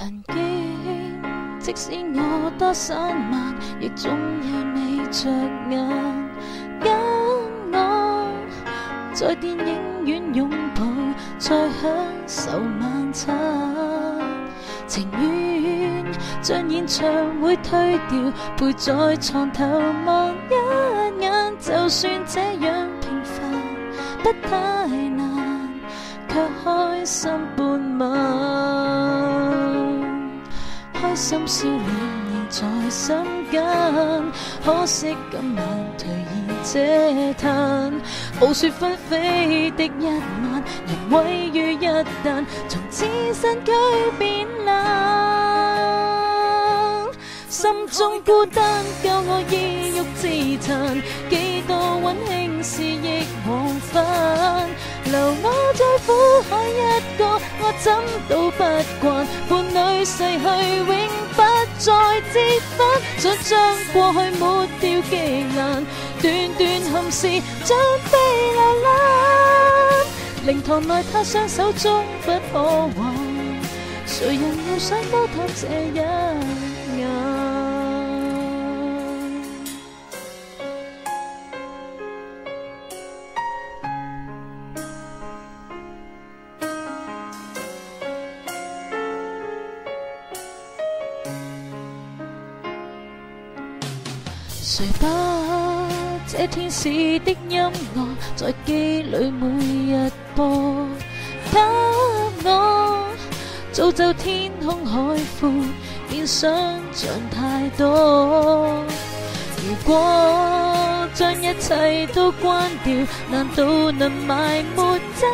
曾經，即使我多散漫，亦總有你着眼，跟我在電影院擁抱，再享受晚餐。情願將演唱會推掉，陪在床頭望一眼，就算這樣平凡不太難，卻開心半晚。開心笑臉仍在心間，可惜今晚頹然嗟嘆。無雪紛飛的一晚，人毀於一旦，從此身軀變冷。心中孤單教我意欲自殘，幾多溫馨事亦往返。留我在苦海一個，我怎都不慣。伴侶逝去永不再折返，想將過去抹掉極難。段段憾事將被流浪，靈堂內他雙手中不可還。誰人又想高談這一眼？誰把這天使的音樂在機裏每日播，給我造就天空海闊，變想像太多。如果將一切都關掉，難道能埋沒真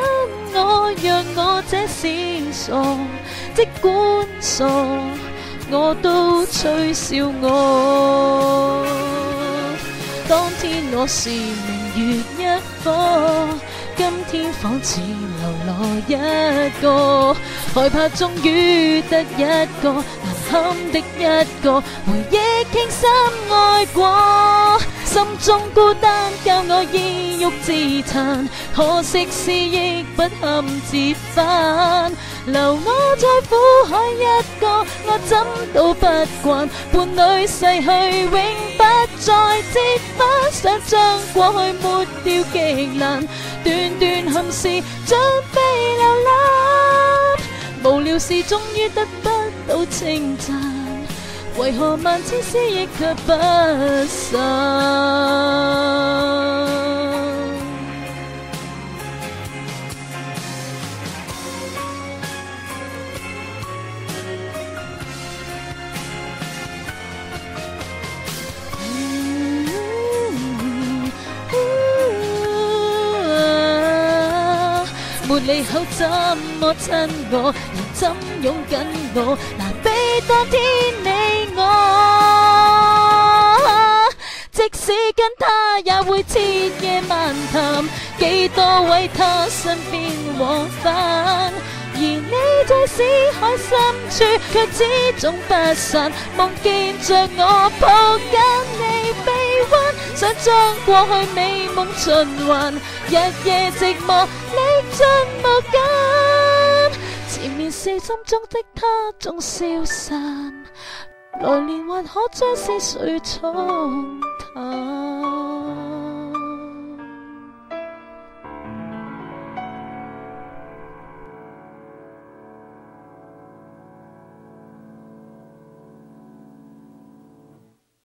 我？讓我這是傻，即管傻，我都取笑我。當天我是明月一顆，今天仿似流落一個，害怕終於得一個難堪的一個回憶傾心愛過。心中孤單教我意欲自殘，可惜思憶不堪折返。留我在苦海一個，我怎都不慣。伴侶逝去永不再折返，想將過去抹掉極難。段段憾事將被流浪，無聊事終於得不到稱讚，為何萬千思憶卻不散？沒理口怎麼親我，又怎擁緊我，難比當天你我。即使跟他也會徹夜漫談，幾多為他身邊往返。而你在死海深處，卻始終不散，夢見着我抱緊你臂彎，想將過去美夢循環，日夜寂寞歷盡無間。前面是心中的他總消散，來年還可將思緒重談。